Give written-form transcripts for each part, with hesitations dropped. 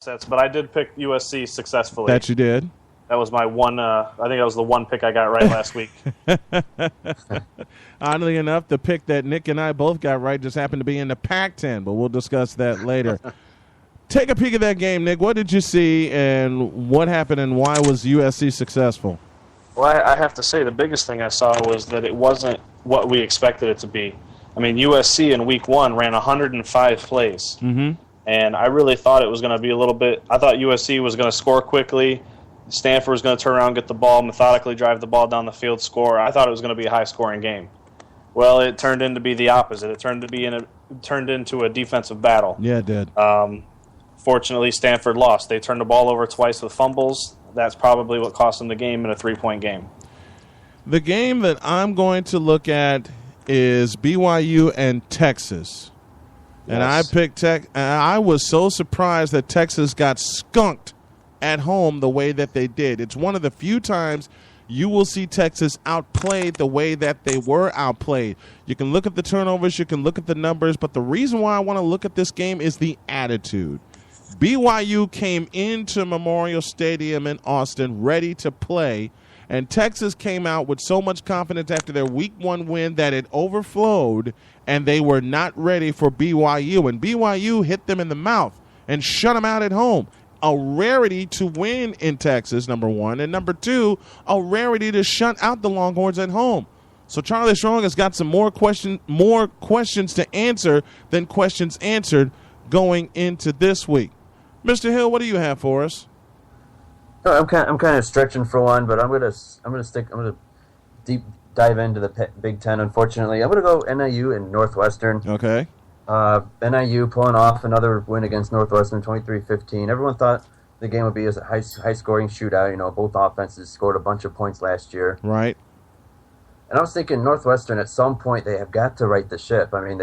sets, but I did pick USC successfully. That you did? That was my one. I think that was the one pick I got right last week. Oddly enough, the pick that Nick and I both got right just happened to be in the Pac-10, but we'll discuss that later. Take a peek at that game, Nick. What did you see, and what happened, and why was USC successful? Well, I have to say the biggest thing I saw was that it wasn't what we expected it to be. I mean, USC in week one ran 105 plays. Mm-hmm. And I really thought it was going to be a little bit – I thought USC was going to score quickly. Stanford was going to turn around, get the ball, methodically drive the ball down the field, score. I thought it was going to be a high-scoring game. Well, it turned into be the opposite. It turned into a defensive battle. Yeah, it did. Fortunately, Stanford lost. They turned the ball over twice with fumbles. That's probably what cost them the game in a 3-point game. The game that I'm going to look at is BYU and Texas. And Yes. I picked Tech. I was so surprised that Texas got skunked at home the way that they did. It's one of the few times you will see Texas outplayed the way that they were outplayed. You can look at the turnovers, you can look at the numbers, but the reason why I want to look at this game is the attitude. BYU came into Memorial Stadium in Austin ready to play, and Texas came out with so much confidence after their Week 1 win that it overflowed, and they were not ready for BYU. And BYU hit them in the mouth and shut them out at home. A rarity to win in Texas, number one. And number two, a rarity to shut out the Longhorns at home. So Charlie Strong has got some more questions to answer than questions answered going into this week. Mr. Hill, what do you have for us? I'm kind of stretching for one, but I'm gonna deep dive into the Big Ten. Unfortunately, I'm gonna go NIU and Northwestern. Okay. NIU pulling off another win against Northwestern, 23-15. Everyone thought the game would be a high scoring shootout. You know, both offenses scored a bunch of points last year. Right. And I was thinking Northwestern at some point they have got to right the ship. I mean,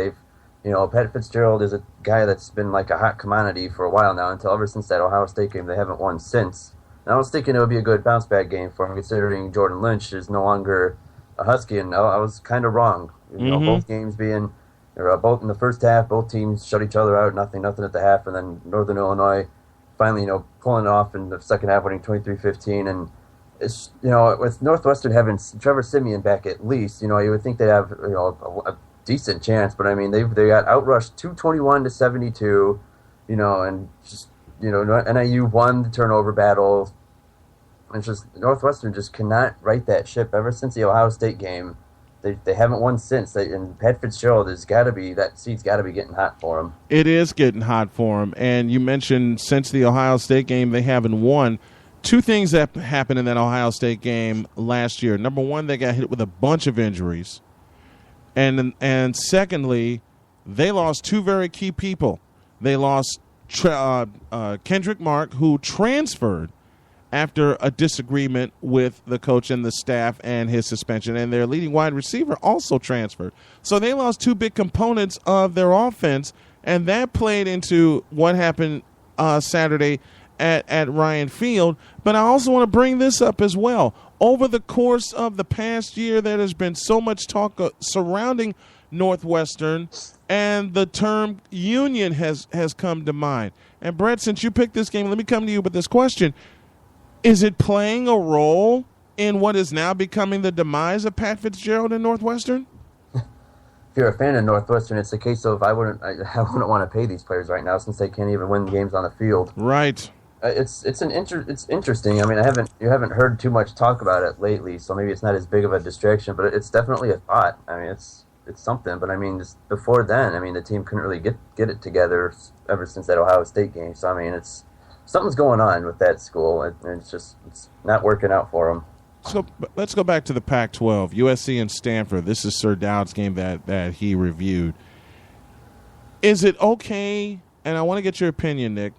Pat Fitzgerald is a guy that's been like a hot commodity for a while now. Ever since that Ohio State game, they haven't won since. And I was thinking it would be a good bounce back game for him, considering Jordan Lynch is no longer a Husky, and I was kind of wrong. You know, both games being both in the first half, both teams shut each other out, nothing at the half, and then Northern Illinois finally, pulling it off in the second half, winning 23-15. And it's, with Northwestern having Trevor Siemian back at least, you would think they'd have a decent chance, but I mean they got outrushed 221-72, and just NIU won the turnover battle. It's just Northwestern just cannot right that ship. Ever since the Ohio State game, they haven't won since. And Pat Fitzgerald that seat's got to be getting hot for him. It is getting hot for him. And you mentioned since the Ohio State game they haven't won. Two things that happened in that Ohio State game last year. Number one, they got hit with a bunch of injuries. And secondly, they lost two very key people. They lost Kendrick Mark, who transferred after a disagreement with the coach and the staff and his suspension, and their leading wide receiver also transferred. So they lost two big components of their offense, and that played into what happened Saturday at Ryan Field. But I also want to bring this up as well. Over the course of the past year, there has been so much talk surrounding Northwestern, and the term union has come to mind. And Brett, since you picked this game, let me come to you with this question. Is it playing a role in what is now becoming the demise of Pat Fitzgerald in Northwestern? If you're a fan of Northwestern, it's a case of I wouldn't want to pay these players right now since they can't even win games on the field. Right. It's interesting. I mean, you haven't heard too much talk about it lately, so maybe it's not as big of a distraction, but it's definitely a thought. I mean, it's something. But I mean, just before then, I mean, the team couldn't really get it together ever since that Ohio State game. So I mean, something's going on with that school, and it's not working out for them. So let's go back to the Pac-12, USC and Stanford. This is Sir Dowd's game that he reviewed. Is it okay, and I want to get your opinion, Nick,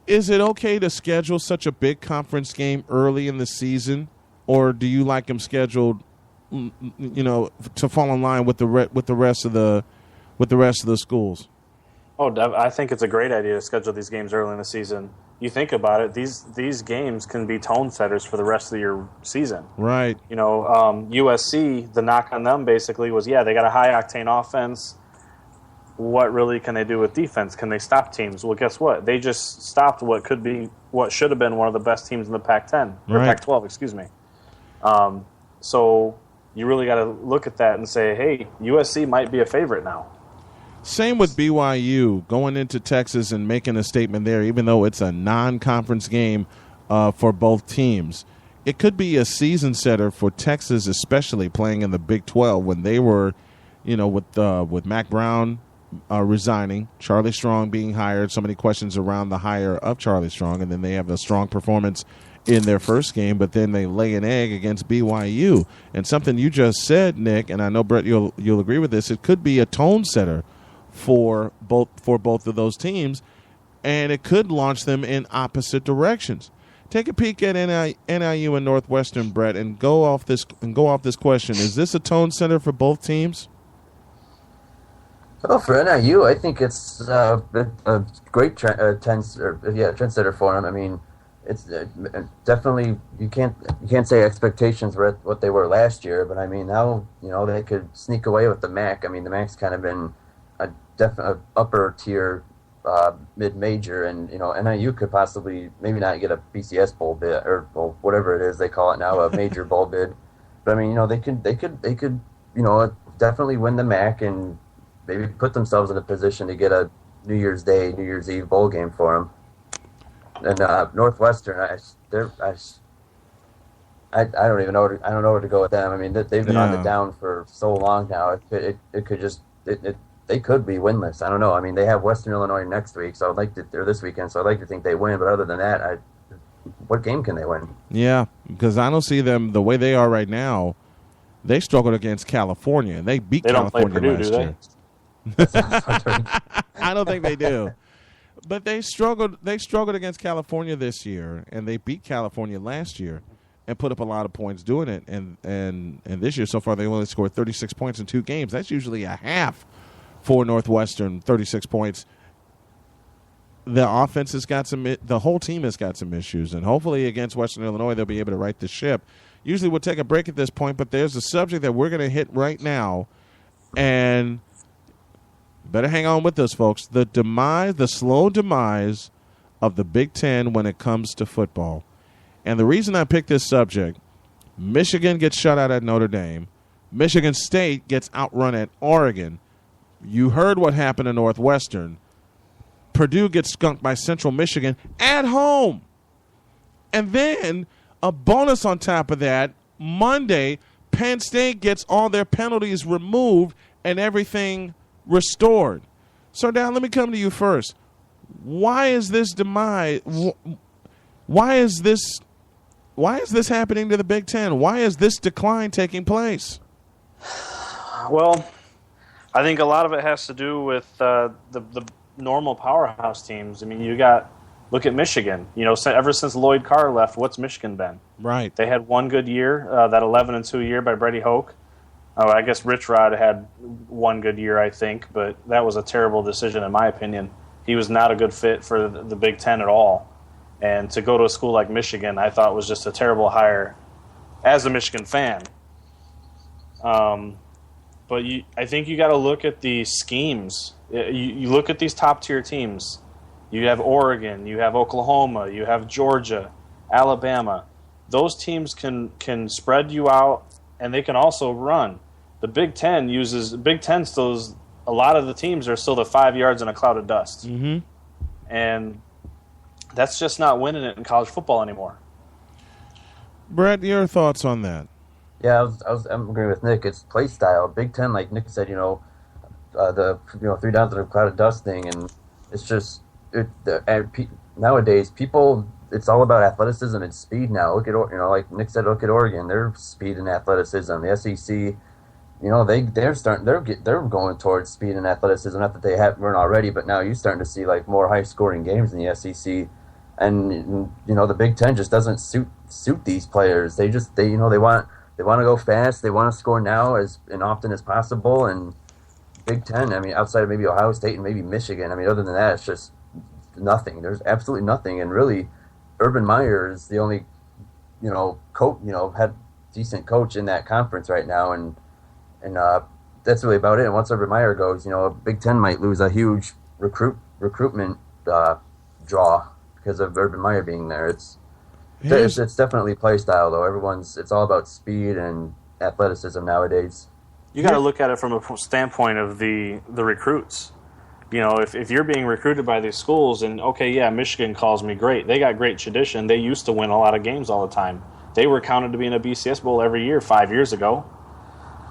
is it okay to schedule such a big conference game early in the season, or do you like them scheduled, to fall in line with the rest of the schools? Oh, I think it's a great idea to schedule these games early in the season. You think about it; these games can be tone setters for the rest of your season. Right. USC, the knock on them basically was, they got a high octane offense. what really can they do with defense? Can they stop teams? Well, guess what? They just stopped what should have been one of the best teams in the Pac-10 or Right. Pac-12, excuse me. So you really got to look at that and say, hey, USC might be a favorite now. Same with BYU going into Texas and making a statement there, even though it's a non-conference game for both teams. It could be a season setter for Texas, especially playing in the Big 12 when they were, with Mac Brown resigning, Charlie Strong being hired, so many questions around the hire of Charlie Strong, and then they have a strong performance in their first game, but then they lay an egg against BYU. And something you just said, Nick, and I know, Brett, you'll agree with this, it could be a tone setter for both of those teams, and it could launch them in opposite directions. Take a peek at NIU and Northwestern, Brett, and go off this question. Is this a tone setter for both teams? Well, for NIU, I think it's a great trendsetter for them. I mean, it's definitely you can't say expectations were at what they were last year, but I mean now they could sneak away with the MAC. I mean the MAC's kind of been a definite upper tier mid-major, and NIU could possibly maybe not get a BCS bowl bid or whatever it is they call it now, a major bowl bid. But I mean they could definitely win the MAC and maybe put themselves in a position to get a New Year's Day, New Year's Eve bowl game for them. And Northwestern, I don't even know. I don't know where to go with them. I mean, they've been on the down for so long now. It could just they could be winless. I don't know. I mean, they have Western Illinois next week, so or this weekend. So I'd like to think they win. But other than that, what game can they win? Yeah, because I don't see them the way they are right now. They struggled against California. They beat California Purdue, last year. I don't think they do. But they struggled against California this year, and they beat California last year and put up a lot of points doing it. And this year so far they only scored 36 points in 2 games. That's usually a half for Northwestern, 36 points. The offense has got the whole team has got some issues, and hopefully against Western Illinois they'll be able to right the ship. Usually we'll take a break at this point, but there's a subject that we're going to hit right now, and better hang on with us, folks. The slow demise of the Big Ten when it comes to football. And the reason I picked this subject, Michigan gets shut out at Notre Dame. Michigan State gets outrun at Oregon. You heard what happened to Northwestern. Purdue gets skunked by Central Michigan at home. And then a bonus on top of that, Monday, Penn State gets all their penalties removed and everything restored. So now let me come to you first. Why is this demise? Why is this happening to the Big Ten? Why is this decline taking place? Well, I think a lot of it has to do with the normal powerhouse teams. I mean, look at Michigan. Ever since Lloyd Carr left, what's Michigan been? Right. They had one good year, that 11-2 year by Brady Hoke. I guess Rich Rod had one good year, I think, but that was a terrible decision in my opinion. He was not a good fit for the Big Ten at all. And to go to a school like Michigan, I thought was just a terrible hire as a Michigan fan. But I think you got to look at the schemes. You look at these top-tier teams. You have Oregon, you have Oklahoma, you have Georgia, Alabama. Those teams can spread you out, and they can also run. The Big Ten still is, a lot of the teams are still the 5 yards in a cloud of dust. Mm-hmm. And that's just not winning it in college football anymore. Brett, your thoughts on that? Yeah, I'm agreeing with Nick. It's play style. Big Ten, like Nick said, the 3 downs in a cloud of dust thing, and it's just nowadays people. It's all about athleticism and speed now. Look at like Nick said, look at Oregon. Their speed and athleticism. The SEC, they're going towards speed and athleticism. Not that weren't already, but now you're starting to see like more high scoring games in the SEC. And the Big Ten just doesn't suit these players. They want to go fast. They want to score now and often as possible. And Big Ten, I mean, outside of maybe Ohio State and maybe Michigan, I mean, other than that, it's just nothing. There's absolutely nothing. And really, Urban Meyer is the only, coach, had decent coach in that conference right now. And that's really about it. And once Urban Meyer goes, Big Ten might lose a huge recruitment draw because of Urban Meyer being there. It's definitely play style though. It's all about speed and athleticism nowadays. You got to look at it from a standpoint of the recruits. If you're being recruited by these schools, and Michigan calls me great. They got great tradition. They used to win a lot of games all the time. They were counted to be in a BCS bowl every year 5 years ago.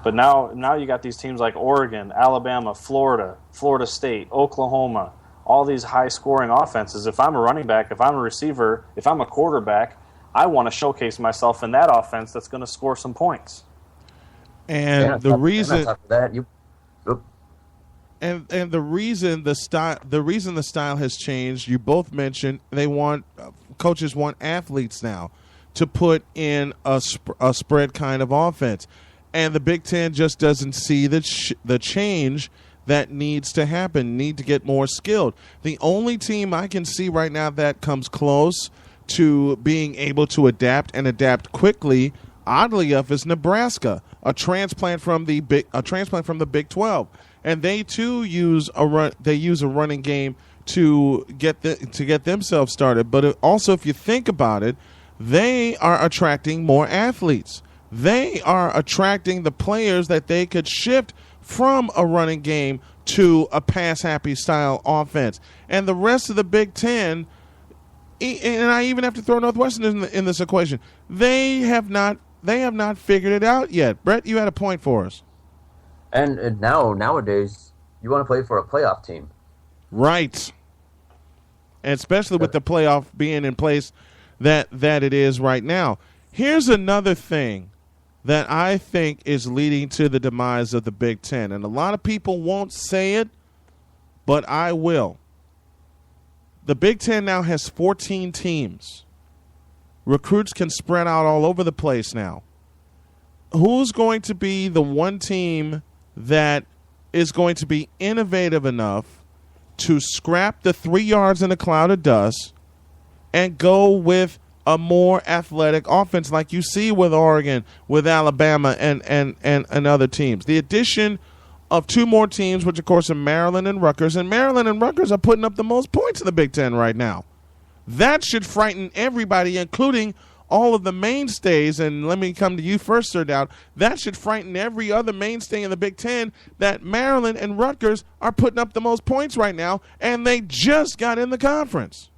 But now you got these teams like Oregon, Alabama, Florida, Florida State, Oklahoma, all these high-scoring offenses. If I'm a running back, if I'm a receiver, if I'm a quarterback, I want to showcase myself in that offense that's going to score some points. And the reason and the reason the style has changed, you both mentioned coaches want athletes now to put in a spread kind of offense. And the Big Ten just doesn't see the change that needs to happen, need to get more skilled. The only team I can see right now that comes close to being able to adapt quickly, oddly enough, is Nebraska, a transplant from the Big 12. And they too use a running game to get themselves started. But also, if you think about it, they are attracting more athletes. They are attracting the players that they could shift from a running game to a pass-happy style offense. And the rest of the Big Ten, and I even have to throw Northwestern in this equation, they have not figured it out yet. Brett, you had a point for us. And nowadays, you want to play for a playoff team. Right. And especially with the playoff being in place that it is right now. Here's another thing that I think is leading to the demise of the Big Ten. And a lot of people won't say it, but I will. The Big Ten now has 14 teams. Recruits can spread out all over the place now. Who's going to be the one team that is going to be innovative enough to scrap the 3 yards in a cloud of dust and go with a more athletic offense like you see with Oregon, with Alabama, and other teams? The addition of 2 more teams, which of course are Maryland and Rutgers, and Maryland and Rutgers are putting up the most points in the Big Ten right now. That should frighten everybody, including all of the mainstays. And let me come to you first, Sir Dowd. That should frighten every other mainstay in the Big Ten that Maryland and Rutgers are putting up the most points right now, and they just got in the conference.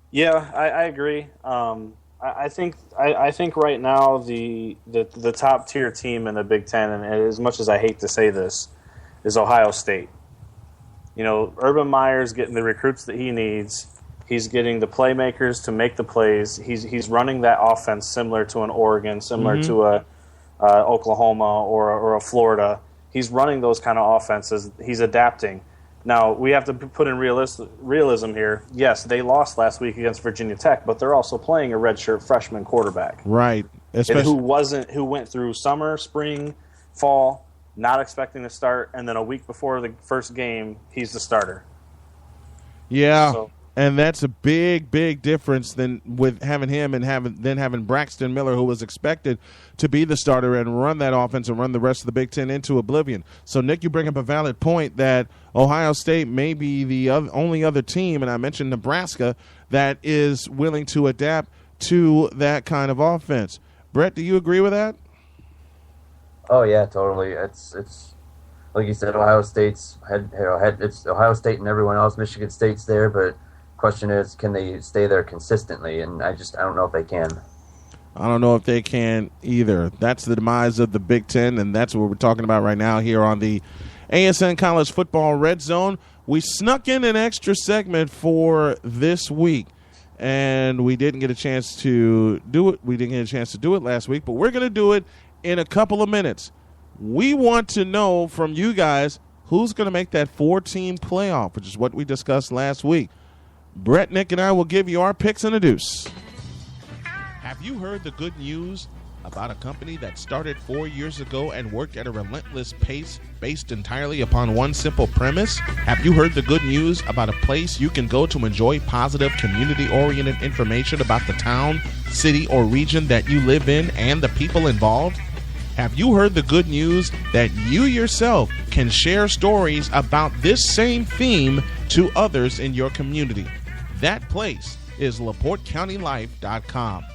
Yeah, I agree. I think right now the top tier team in the Big Ten, and as much as I hate to say this, is Ohio State. Urban Meyer's getting the recruits that he needs. He's getting the playmakers to make the plays. He's running that offense similar to an Oregon, similar to a Oklahoma or a Florida. He's running those kind of offenses. He's adapting. Now, we have to put in realism here. Yes, they lost last week against Virginia Tech, but they're also playing a redshirt freshman quarterback. Right. Who went through summer, spring, fall, not expecting to start, and then a week before the first game, he's the starter. Yeah. And that's a big, big difference than with having him and having Braxton Miller, who was expected to be the starter and run that offense and run the rest of the Big Ten into oblivion. So, Nick, you bring up a valid point that Ohio State may be the only other team, and I mentioned Nebraska, that is willing to adapt to that kind of offense. Brett, do you agree with that? Oh yeah, totally. It's like you said, Ohio State's it's Ohio State and everyone else. Michigan State's there, but question is, can they stay there consistently? And I don't know if they can. I don't know if they can either. That's the demise of the Big Ten, and that's what we're talking about right now here on the ASN College Football Red Zone. We snuck in an extra segment for this week, and we didn't get a chance to do it. We didn't get a chance to do it last week, but we're going to do it in a couple of minutes. We want to know from you guys who's going to make that 4-team playoff, which is what we discussed last week. Brett, Nick, and I will give you our picks and a deuce. Have you heard the good news about a company that started 4 years ago and worked at a relentless pace based entirely upon one simple premise? Have you heard the good news about a place you can go to enjoy positive, community-oriented information about the town, city, or region that you live in and the people involved? Have you heard the good news that you yourself can share stories about this same theme to others in your community? That place is LaPorteCountyLife.com.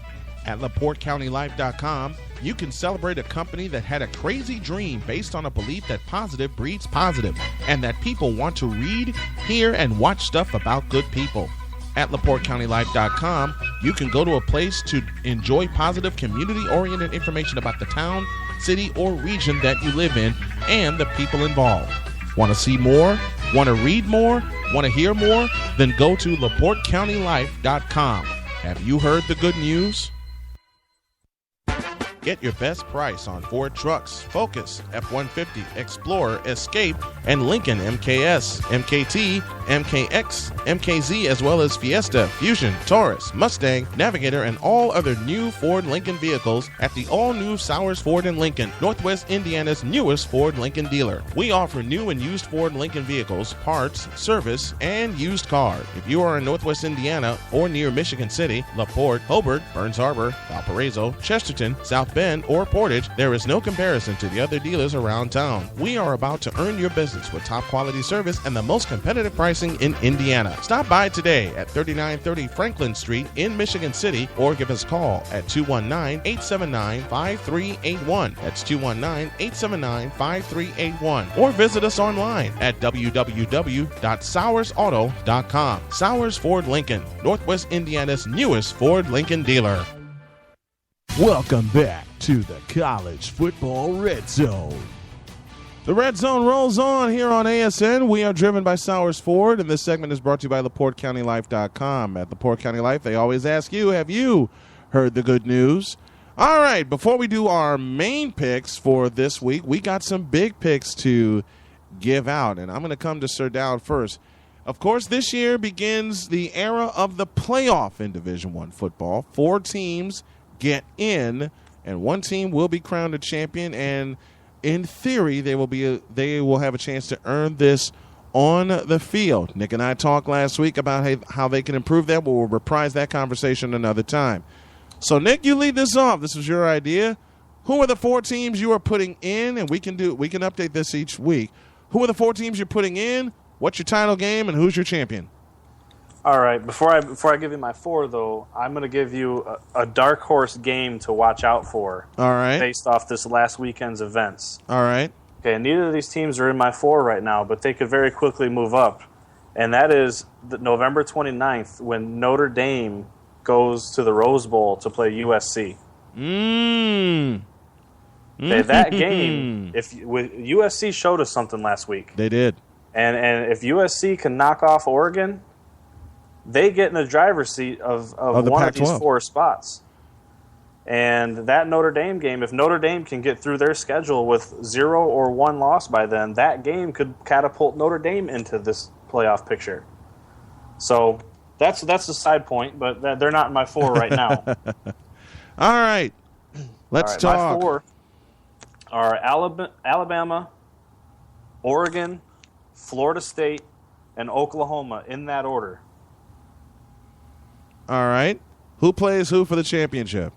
At LaPorteCountyLife.com, you can celebrate a company that had a crazy dream based on a belief that positive breeds positive, and that people want to read, hear, and watch stuff about good people. At LaPorteCountyLife.com, you can go to a place to enjoy positive, community-oriented information about the town, city, or region that you live in and the people involved. Want to see more? Want to read more? Want to hear more? Then go to LaPorteCountyLife.com. Have you heard the good news? Get your best price on Ford trucks, Focus, F-150, Explorer, Escape, and Lincoln MKS, MKT, MKX, MKZ, as well as Fiesta, Fusion, Taurus, Mustang, Navigator, and all other new Ford Lincoln vehicles at the all-new Sowers Ford in Lincoln, Northwest Indiana's newest Ford Lincoln dealer. We offer new and used Ford Lincoln vehicles, parts, service, and used cars. If you are in Northwest Indiana or near Michigan City, LaPorte, Hobart, Burns Harbor, Valparaiso, Chesterton, South Bend, or Portage, there is no comparison to the other dealers around town. We are about to earn your business with top quality service and the most competitive pricing in Indiana. Stop by today at 3930 Franklin Street in Michigan City or give us a call at 219-879-5381. That's 219-879-5381. Or visit us online at www.sowersauto.com. Sowers Ford Lincoln, Northwest Indiana's newest Ford Lincoln dealer. Welcome back to the College Football Red Zone. The Red Zone rolls on here on ASN. We are driven by Sowers Ford, and this segment is brought to you by LaPorteCountyLife.com. At LaPorte County Life, they always ask you, have you heard the good news? All right, before we do our main picks for this week, we got some big picks to give out, and I'm going to come to Sir Dowd first. Of course, this year begins the era of the playoff in Division I football. 4 teams get in, and one team will be crowned a champion, and in theory they will have a chance to earn this on the field. Nick and I talked last week about how they can improve that. We'll reprise that conversation another time. So Nick, you lead this off. This was your idea. Who are the 4 teams you are putting in? And we can update this each week. Who are the 4 teams you're putting in? What's your title game, and who's your champion? All right, before I give you my 4, though, I'm going to give you a dark horse game to watch out for. All right. Based off this last weekend's events. All right. Okay, neither of these teams are in my 4 right now, but they could very quickly move up. And that is November 29th when Notre Dame goes to the Rose Bowl to play USC. Okay, that game, USC showed us something last week. They did. And if USC can knock off Oregon, they get in the driver's seat of one of these 4 spots. And that Notre Dame game, if Notre Dame can get through their schedule with 0 or 1 loss by then, that game could catapult Notre Dame into this playoff picture. So that's a side point, but they're not in my 4 right now. All right. Let's talk. My 4 are Alabama, Oregon, Florida State, and Oklahoma in that order. All right. Who plays who for the championship?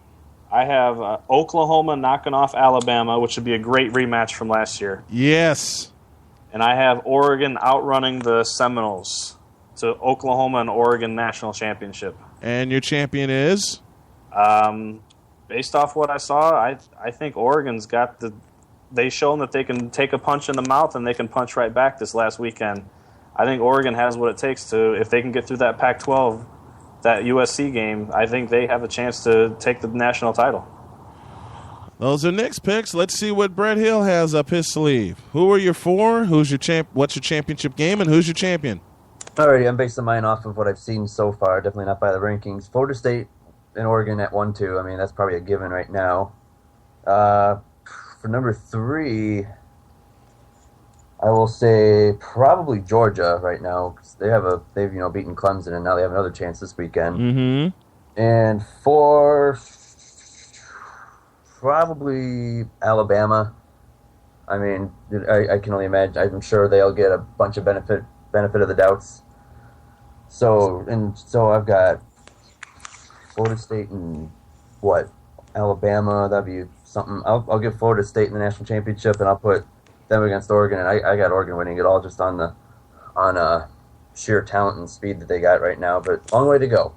I have Oklahoma knocking off Alabama, which would be a great rematch from last year. Yes. And I have Oregon outrunning the Seminoles to Oklahoma and Oregon national championship. And your champion is? Based off what I saw, I think Oregon's got they've shown that they can take a punch in the mouth and they can punch right back this last weekend. I think Oregon has what it takes to, if they can get through that Pac-12, that USC game, I think they have a chance to take the national title. Those are Nick's picks. Let's see what Brett Hill has up his sleeve. Who are your 4? What's your championship game, and who's your champion? Alrighty, I'm basing mine off of what I've seen so far, definitely not by the rankings. Florida State and Oregon at 1-2. I mean, that's probably a given right now. For number 3, I will say probably Georgia right now, because they've beaten Clemson, and now they have another chance this weekend. Mm-hmm. And 4, probably Alabama. I mean, I can only imagine. I'm sure they'll get a bunch of benefit of the doubts. So I've got Florida State and Alabama. That'd be something. I'll give Florida State in the national championship, and I'll put them against Oregon, and I got Oregon winning it all just on sheer talent and speed that they got right now. But long way to go.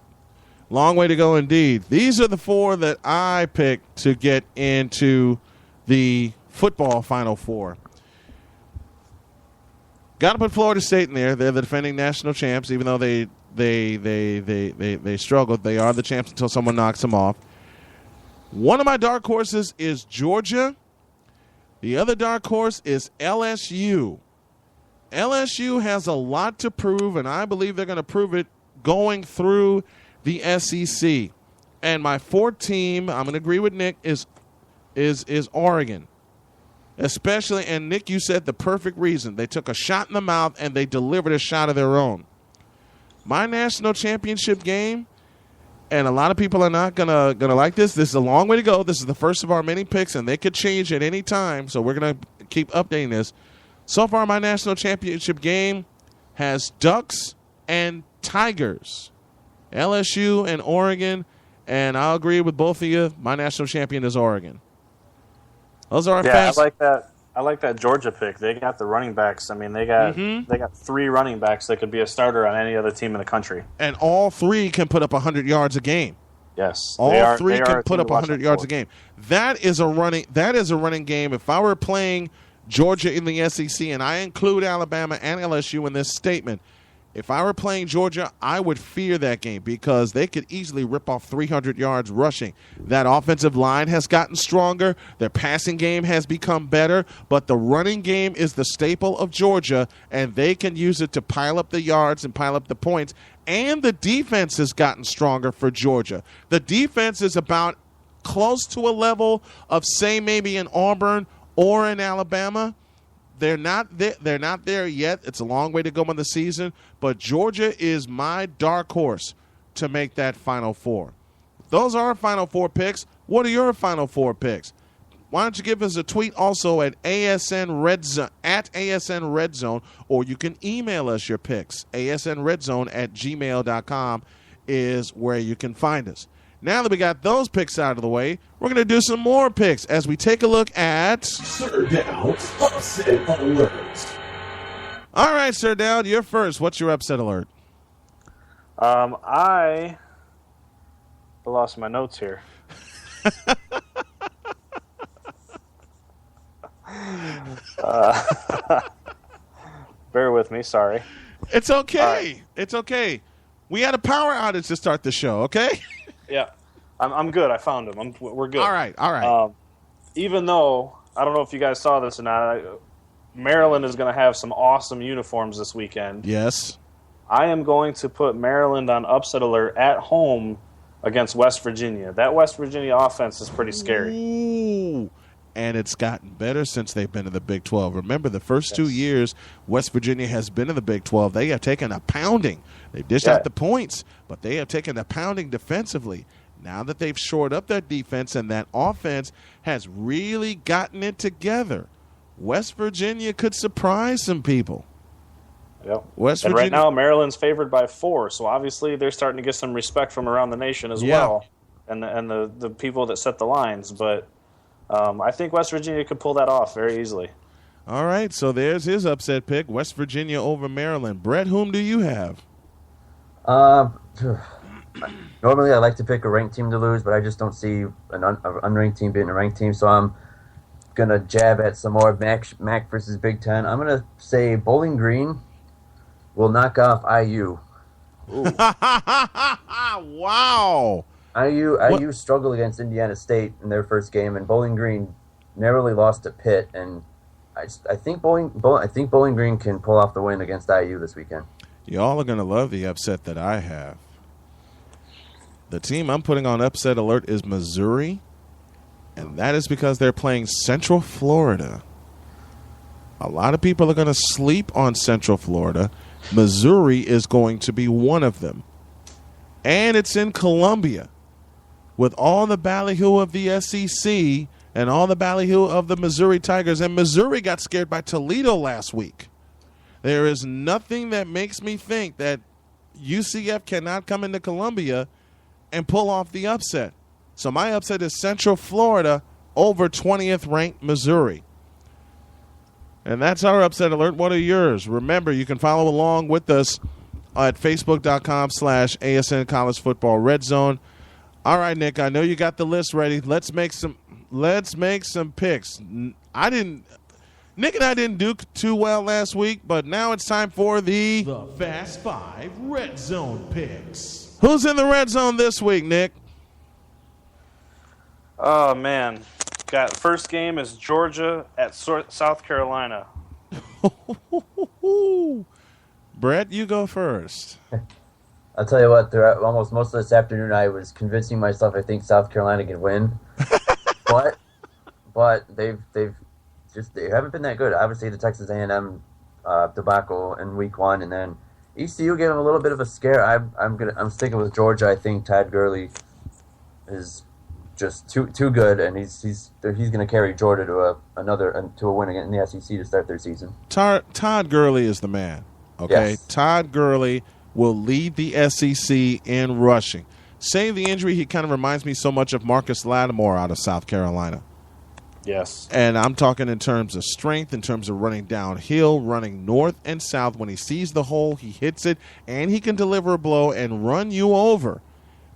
Long way to go indeed. These are the four that I picked to get into the football Final Four. Got to put Florida State in there. They're the defending national champs, even though they struggled. They are the champs until someone knocks them off. One of my dark horses is Georgia. The other dark horse is LSU. LSU has a lot to prove, and I believe they're going to prove it going through the SEC. And my fourth team, I'm going to agree with Nick, is Oregon. Especially, and Nick, you said the perfect reason. They took a shot in the mouth and they delivered a shot of their own. My national championship game, and a lot of people are not gonna like this. This is a long way to go. This is the first of our many picks, and they could change at any time. So we're gonna keep updating this. So far, my national championship game has Ducks and Tigers, LSU and Oregon, and I'll agree with both of you. My national champion is Oregon. Those are our fast. I like that. I like that Georgia pick. They got the running backs. I mean, they got 3 running backs that could be a starter on any other team in the country. And all 3 can put up 100 yards a game. Yes, all 3 can put up 100 yards a game. That is a running game. If I were playing Georgia in the SEC, and I include Alabama and LSU in this statement, if I were playing Georgia, I would fear that game because they could easily rip off 300 yards rushing. That offensive line has gotten stronger. Their passing game has become better, but the running game is the staple of Georgia, and they can use it to pile up the yards and pile up the points. And the defense has gotten stronger for Georgia. The defense is about close to a level of, say, maybe in Auburn or in Alabama. They're not there yet. It's a long way to go in the season, but Georgia is my dark horse to make that Final Four. Those are our Final Four picks. What are your Final Four picks? Why don't you give us a tweet also at ASN RedZone, at ASN RedZone, or you can email us your picks. ASNRedZone@gmail.com is where you can find us. Now that we got those picks out of the way, we're going to do some more picks as we take a look at Sir Dowd's Upset Alert. All right, Sir Dowd, you're first. What's your upset alert? I lost my notes here. Bear with me. Sorry. It's okay. Right. It's okay. We had a power outage to start the show, okay? Yeah, I'm good. I found him. We're good. All right. Even though, I don't know if you guys saw this or not, Maryland is going to have some awesome uniforms this weekend. Yes. I am going to put Maryland on upset alert at home against West Virginia. That West Virginia offense is pretty scary. Ooh. And it's gotten better since they've been in the Big 12. Remember, the first 2 years West Virginia has been in the Big 12, they have taken a pounding. They dished out the points, but they have taken a pounding defensively. Now that they've shored up that defense and that offense has really gotten it together, West Virginia could surprise some people. Yep. West and Virginia, right now, Maryland's favored by 4, so obviously they're starting to get some respect from around the nation as well, and the people that set the lines. But I think West Virginia could pull that off very easily. All right, so there's his upset pick, West Virginia over Maryland. Brett, whom do you have? Normally I like to pick a ranked team to lose, but I just don't see an unranked team beating a ranked team, so I'm going to jab at some more MAC versus Big Ten. I'm going to say Bowling Green will knock off IU. Wow. IU struggled against Indiana State in their first game, and Bowling Green narrowly lost to Pitt, and I think Bowling Green can pull off the win against IU this weekend. Y'all are going to love the upset that I have. The team I'm putting on upset alert is Missouri, and that is because they're playing Central Florida. A lot of people are going to sleep on Central Florida. Missouri is going to be one of them. And it's in Columbia. With all the ballyhoo of the SEC and all the ballyhoo of the Missouri Tigers, and Missouri got scared by Toledo last week. There is nothing that makes me think that UCF cannot come into Columbia and pull off the upset. So my upset is Central Florida over 20th ranked Missouri. And that's our upset alert. What are yours? Remember, you can follow along with us at facebook.com/ASN College Football RedZone. All right, Nick, I know you got the list ready. Let's make some picks. Nick and I didn't do too well last week, but now it's time for the Fast 5 Red Zone picks. Who's in the red zone this week, Nick? Oh, man. First game is Georgia at South Carolina. Brett, you go first. I'll tell you what, throughout almost most of this afternoon, I was convincing myself I think South Carolina could win. but they haven't been that good. Obviously, the Texas A&M debacle in week 1, and then ECU gave them a little bit of a scare. I'm sticking with Georgia. I think Todd Gurley is just too good, and he's going to carry Georgia to a win again in the SEC to start their season. Todd Gurley is the man. Okay, yes. Todd Gurley will lead the SEC in rushing. Save the injury, he kind of reminds me so much of Marcus Lattimore out of South Carolina. Yes. And I'm talking in terms of strength, in terms of running downhill, running north and south. When he sees the hole, he hits it, and he can deliver a blow and run you over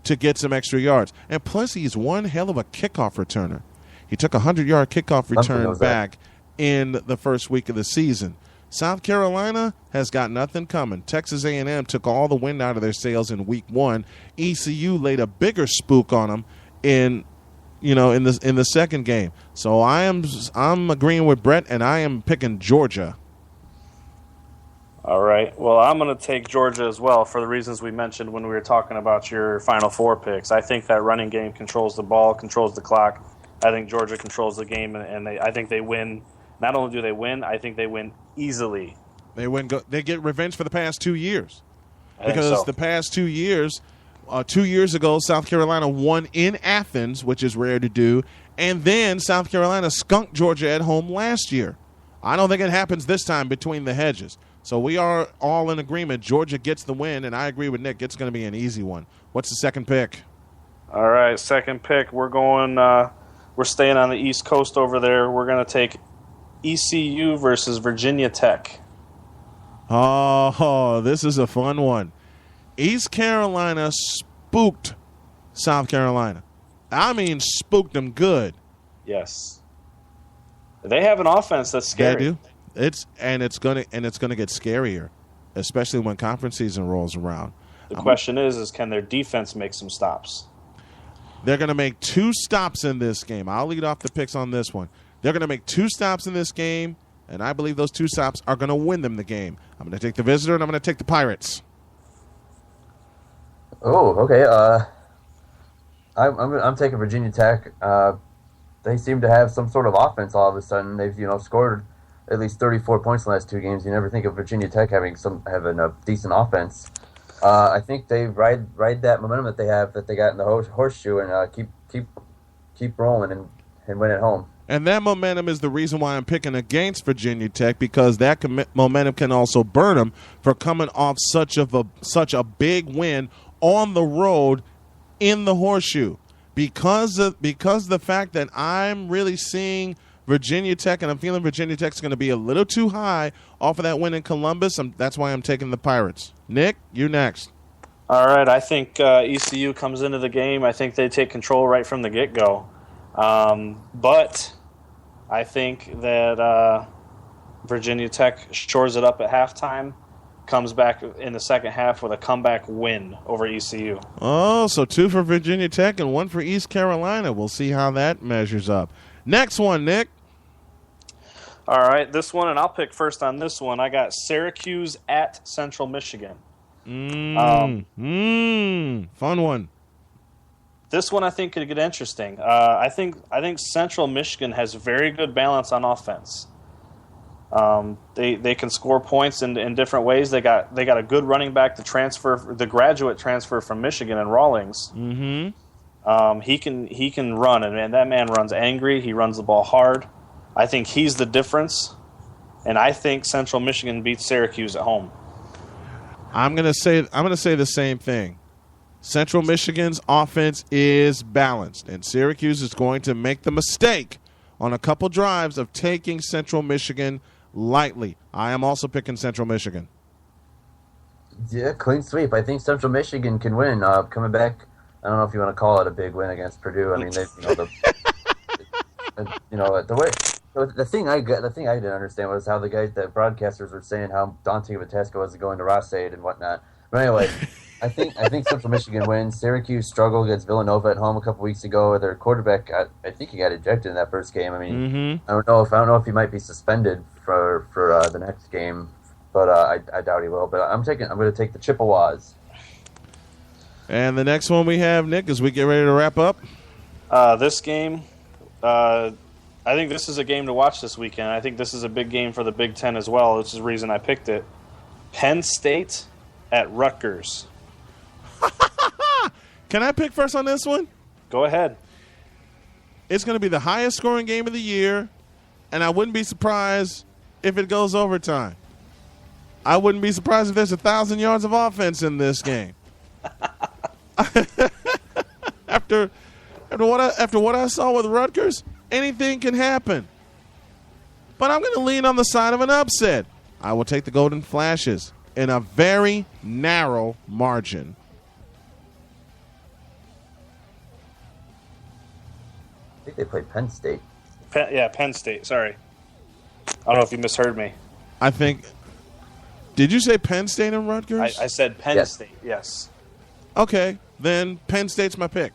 to get some extra yards. And plus, he's one hell of a kickoff returner. He took a 100-yard kickoff return back in the first week of the season. South Carolina has got nothing coming. Texas A&M took all the wind out of their sails in week 1. ECU laid a bigger spook on them in the second game. So I'm agreeing with Brett, and I am picking Georgia. All right. Well, I'm going to take Georgia as well for the reasons we mentioned when we were talking about your Final Four picks. I think that running game controls the ball, controls the clock. I think Georgia controls the game, and I think they win. Not only do they win, I think they win easily. They get revenge for the past 2 years. Because the past 2 years, 2 years ago, South Carolina won in Athens, which is rare to do, and then South Carolina skunked Georgia at home last year. I don't think it happens this time between the hedges. So we are all in agreement. Georgia gets the win, and I agree with Nick. It's going to be an easy one. What's the second pick? All right, second pick. We're staying on the East Coast over there. We're going to take ECU versus Virginia Tech. Oh, this is a fun one. East Carolina spooked South Carolina. I mean, spooked them good. Yes. They have an offense that's scary. They do. It's gonna get scarier, especially when conference season rolls around. The question is can their defense make some stops? They're going to make 2 stops in this game. I'll lead off the picks on this one. They're going to make 2 stops in this game, and I believe those 2 stops are going to win them the game. I'm going to take the visitor, and I'm going to take the Pirates. Oh, okay. I'm taking Virginia Tech. They seem to have some sort of offense all of a sudden. They've scored at least 34 points in the last 2 games. You never think of Virginia Tech having a decent offense. I think they ride that momentum that they got in the horseshoe and keep rolling and win at home. And that momentum is the reason why I'm picking against Virginia Tech, because that momentum can also burn them for coming off such a big win on the road in the horseshoe. Because the fact that I'm really seeing Virginia Tech, and I'm feeling Virginia Tech's going to be a little too high off of that win in Columbus. That's why I'm taking the Pirates. Nick, you next. All right, I think ECU comes into the game. I think they take control right from the get-go. But I think that Virginia Tech shores it up at halftime, comes back in the second half with a comeback win over ECU. Oh, so 2 for Virginia Tech and 1 for East Carolina. We'll see how that measures up. Next one, Nick. All right, this one, and I'll pick first on this one. I got Syracuse at Central Michigan. Fun one. This one I think could get interesting. I think Central Michigan has very good balance on offense. They can score points in different ways. They got a good running back, the graduate transfer from Michigan and Rawlings. Mm-hmm. He can run, and that man runs angry. He runs the ball hard. I think he's the difference, and I think Central Michigan beats Syracuse at home. I'm gonna say the same thing. Central Michigan's offense is balanced, and Syracuse is going to make the mistake on a couple drives of taking Central Michigan lightly. I am also picking Central Michigan. Yeah, clean sweep. I think Central Michigan can win. Coming back, I don't know if you want to call it a big win against Purdue. I mean, they, the thing I didn't understand was how the broadcasters were saying how daunting of a task it was to go into Ross-Ade and whatnot. But anyway, I think Central Michigan wins. Syracuse struggled against Villanova at home a couple weeks ago. Their quarterback, I think he got ejected in that first game. I mean, I don't know if he might be suspended for the next game, but I doubt he will. But I'm going to take the Chippewas. And the next one we have, Nick, as we get ready to wrap up. This game, I think this is a game to watch this weekend. I think this is a big game for the Big Ten as well, which is the reason I picked it. Penn State at Rutgers. Can I pick first on this one? Go ahead. It's going to be the highest scoring game of the year, and I wouldn't be surprised if it goes overtime. I wouldn't be surprised if there's 1,000 yards of offense in this game. After what I saw with Rutgers, anything can happen. But I'm going to lean on the side of an upset. I will take the Golden Flashes in a very narrow margin. I think they played Penn State. Penn State. Sorry. I don't know if you misheard me. I think. Did you say Penn State and Rutgers? I said Penn State, yes. Okay, then Penn State's my pick.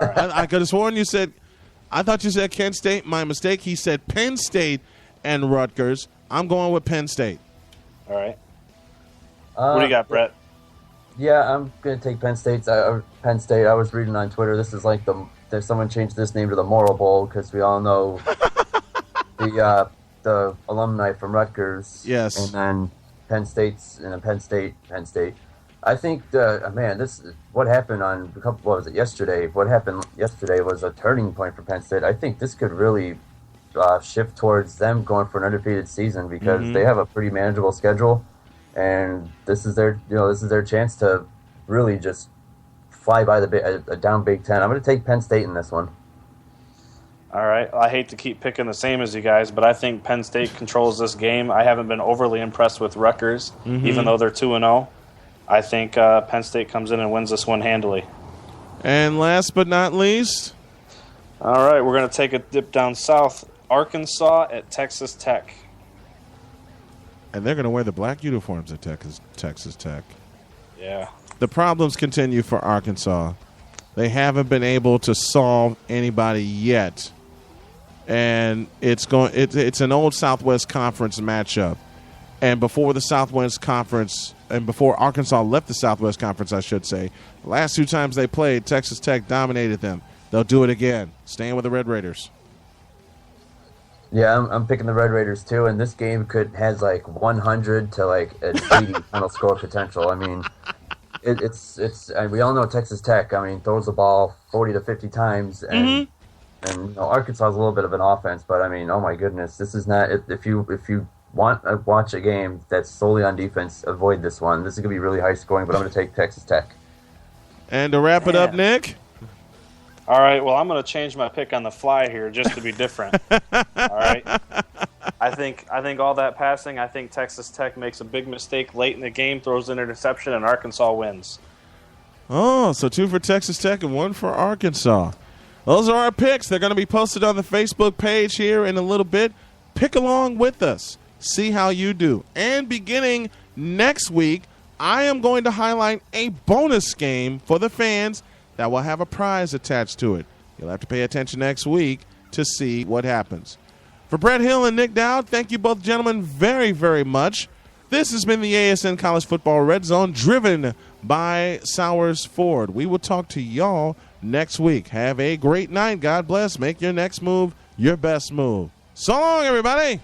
All right. I could have sworn you said. I thought you said Kent State. My mistake. He said Penn State and Rutgers. I'm going with Penn State. All right. What do you got, Brett? Yeah, I'm going to take Penn State. Penn State. I was reading on Twitter. This is like someone changed this name to the Moral Bowl because we all know the alumni from Rutgers. Yes. And then Penn State. I think what happened yesterday? What happened yesterday was a turning point for Penn State. I think this could really shift towards them going for an undefeated season because they have a pretty manageable schedule, and this is their chance to really just fly by a down Big Ten. I'm going to take Penn State in this one. All right. I hate to keep picking the same as you guys, but I think Penn State controls this game. I haven't been overly impressed with Rutgers, even though they're 2-0. I think Penn State comes in and wins this one handily. And last but not least. All right. We're going to take a dip down south. Arkansas at Texas Tech. And they're going to wear the black uniforms at Texas Tech. Yeah. The problems continue for Arkansas. They haven't been able to solve anybody yet. And it's an old Southwest Conference matchup. And before the Southwest Conference, and before Arkansas left the Southwest Conference, I should say, the last two times they played, Texas Tech dominated them. They'll do it again. Staying with the Red Raiders. Yeah, I'm picking the Red Raiders too, and this game has like 100 to like an 80 final score potential. I mean, we all know Texas Tech. I mean, throws the ball 40 to 50 times, and Arkansas is a little bit of an offense, but I mean, oh my goodness, this is not. If you want to watch a game that's solely on defense, avoid this one. This is gonna be really high scoring, but I'm gonna take Texas Tech. And to wrap it up, Nick. All right, well, I'm going to change my pick on the fly here just to be different. All right? I think all that passing, I think Texas Tech makes a big mistake late in the game, throws an interception, and Arkansas wins. Oh, so 2 for Texas Tech and 1 for Arkansas. Those are our picks. They're going to be posted on the Facebook page here in a little bit. Pick along with us. See how you do. And beginning next week, I am going to highlight a bonus game for the fans that will have a prize attached to it. You'll have to pay attention next week to see what happens. For Brett Hill and Nick Dowd, thank you both gentlemen very, very much. This has been the ASN College Football Red Zone, driven by Sowers Ford. We will talk to y'all next week. Have a great night. God bless. Make your next move your best move. So long, everybody.